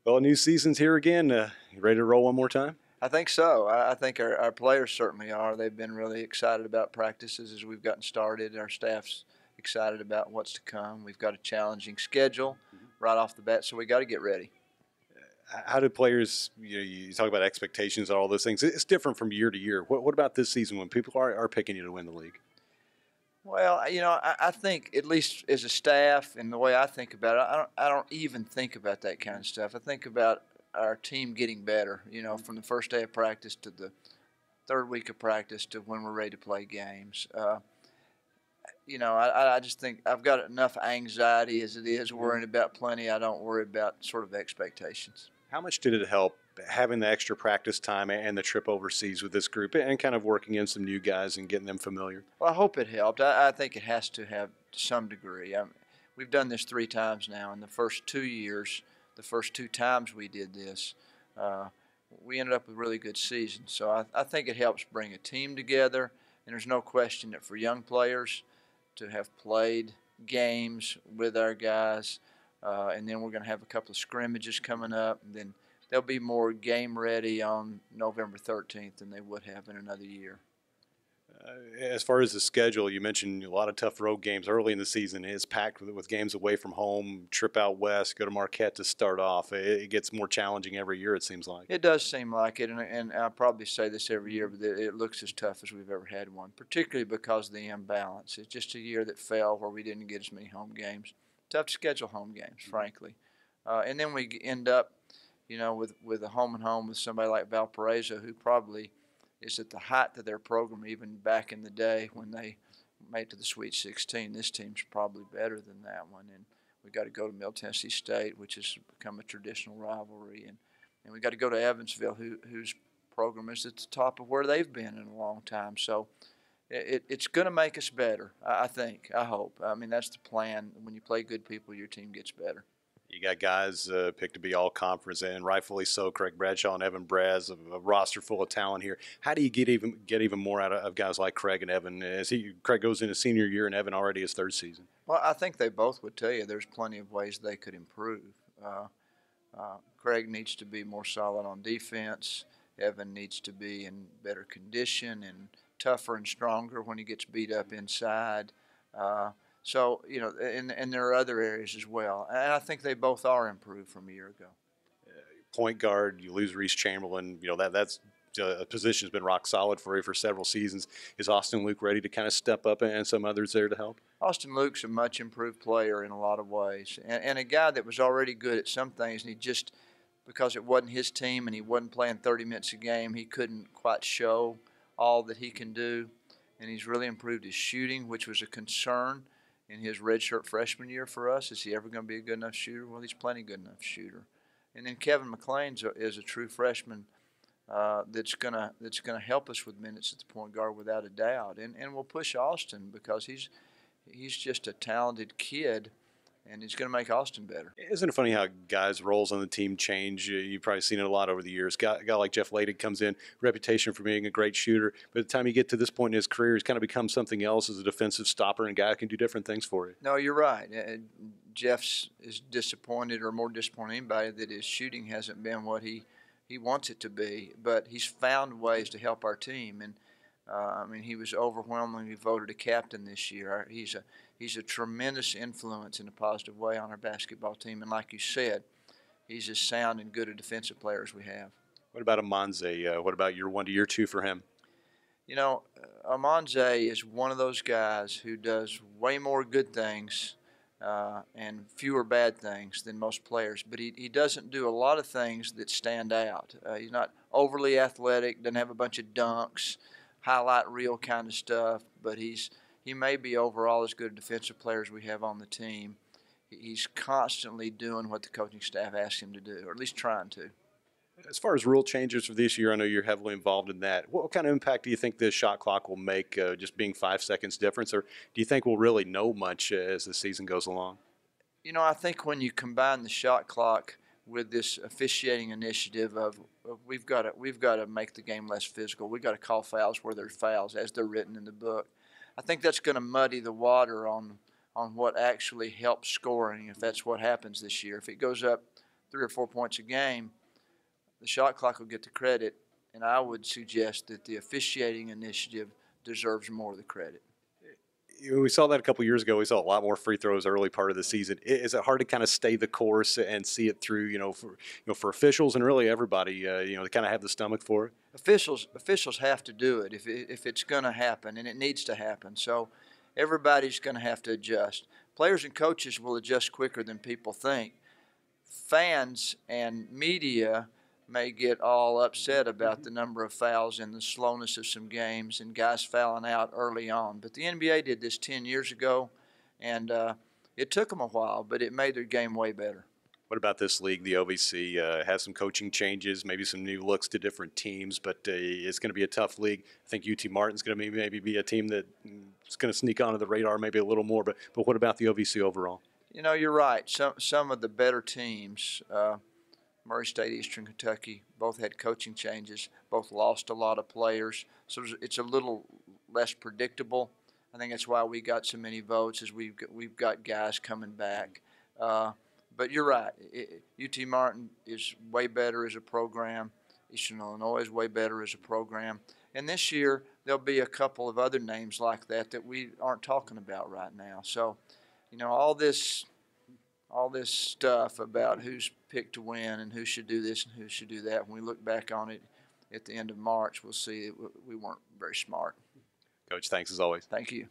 Well, new season's here again. You ready to roll one more time? I think so. I think our players certainly are. They've been really excited about practices as we've gotten started. Our staff's excited about what's to come. We've got a challenging schedule right off the bat, so we got to get ready. How do players, you talk about expectations and all those things. It's different from year to year. What about this season when people are picking you to win the league? Well, I think at least as a staff and the way I think about it, I don't even think about that kind of stuff. I think about our team getting better. From the first day of practice to the third week of practice to when we're ready to play games. I just think I've got enough anxiety as it is, worrying about plenty. I don't worry about sort of expectations. How much did it help having the extra practice time and the trip overseas with this group and kind of working in some new guys and getting them familiar? Well, I hope it helped. I think it has to have to some degree. We've done this 3 times now. In the first 2 years, the first 2 times we did this, we ended up with really good seasons. So I think it helps bring a team together. And there's no question that for young players to have played games with our guys, and then we're going to have a couple of scrimmages coming up, and then they'll be more game ready on November 13th than they would have in another year. As far as the schedule, you mentioned a lot of tough road games early in the season. It's packed with games away from home, trip out west, go to Marquette to start off. It gets more challenging every year, it seems like. It does seem like it, and I'll probably say this every year, but it looks as tough as we've ever had one, particularly because of the imbalance. It's just a year that fell where we didn't get as many home games. Tough to schedule home games, frankly. And then we end up, with a home and home with somebody like Valparaiso, who probably is at the height of their program even back in the day when they made it to the Sweet 16. This team's probably better than that one. And we got to go to Middle Tennessee State, which has become a traditional rivalry. And we got to go to Evansville, whose program is at the top of where they've been in a long time. So it's going to make us better, I think, I hope. I mean, that's the plan. When you play good people, your team gets better. You got guys picked to be all conference, and rightfully so. Craig Bradshaw and Evan Braz, a roster full of talent here. How do you get even more out of guys like Craig and Evan? Craig goes into senior year, and Evan already his third season. Well, I think they both would tell you there's plenty of ways they could improve. Craig needs to be more solid on defense. Evan needs to be in better condition and tougher and stronger when he gets beat up inside. So, and there are other areas as well. And I think they both are improved from a year ago. Point guard, you lose Reese Chamberlain. That's a position has been rock solid for you for several seasons. Is Austin Luke ready to kind of step up and some others there to help? Austin Luke's a much improved player in a lot of ways, and a guy that was already good at some things, and he just, because it wasn't his team and he wasn't playing 30 minutes a game, he couldn't quite show all that he can do. And he's really improved his shooting, which was a concern in his redshirt freshman year for us. Is he ever going to be a good enough shooter? Well, he's plenty good enough shooter. And then Kevin McLean is a true freshman that's gonna help us with minutes at the point guard without a doubt. And we'll push Austin because he's just a talented kid, and he's going to make Austin better. Isn't it funny how guys' roles on the team change? You've probably seen it a lot over the years. A guy like Jeff Laydick comes in, reputation for being a great shooter. By the time you get to this point in his career, he's kind of become something else as a defensive stopper and a guy who can do different things for you. No, you're right. Jeff's is disappointed, or more disappointed than anybody, that his shooting hasn't been what he wants it to be. But he's found ways to help our team. And he was overwhelmingly voted a captain this year. He's a tremendous influence in a positive way on our basketball team. And like you said, he's as sound and good a defensive player as we have. What about Amonze? What about year 1 to year 2 for him? Amonze is one of those guys who does way more good things and fewer bad things than most players. But he doesn't do a lot of things that stand out. He's not overly athletic, doesn't have a bunch of dunks, highlight reel kind of stuff, but he may be overall as good a defensive player as we have on the team. He's constantly doing what the coaching staff asks him to do, or at least trying to. As far as rule changes for this year, I know you're heavily involved in that. What kind of impact do you think this shot clock will make, just being 5 seconds difference, or do you think we'll really know much as the season goes along? I think when you combine the shot clock with this officiating initiative of we've got to make the game less physical. We've got to call fouls where there's fouls as they're written in the book. I think that's going to muddy the water on what actually helps scoring if that's what happens this year. If it goes up 3 or 4 points a game, the shot clock will get the credit, and I would suggest that the officiating initiative deserves more of the credit. We saw that a couple years ago. We saw a lot more free throws early part of the season. Is it hard to kind of stay the course and see it through? For officials and really everybody, to kind of have the stomach for it. Officials have to do it if it's going to happen, and it needs to happen. So everybody's going to have to adjust. Players and coaches will adjust quicker than people think. Fans and media may get all upset about the number of fouls and the slowness of some games and guys fouling out early on. But the NBA did this 10 years ago, and it took them a while, but it made their game way better. What about this league? The OVC has some coaching changes, maybe some new looks to different teams, but it's going to be a tough league. I think UT Martin's going to maybe be a team that's going to sneak onto the radar maybe a little more. But what about the OVC overall? You're right. Some of the better teams, Murray State, Eastern Kentucky, both had coaching changes, both lost a lot of players. So it's a little less predictable. I think that's why we got so many votes, is we've got guys coming back. But you're right. UT Martin is way better as a program. Eastern Illinois is way better as a program. And this year there'll be a couple of other names like that we aren't talking about right now. So, all this stuff about who's picked to win and who should do this and who should do that, when we look back on it at the end of March, we'll see that we weren't very smart. Coach, thanks as always. Thank you.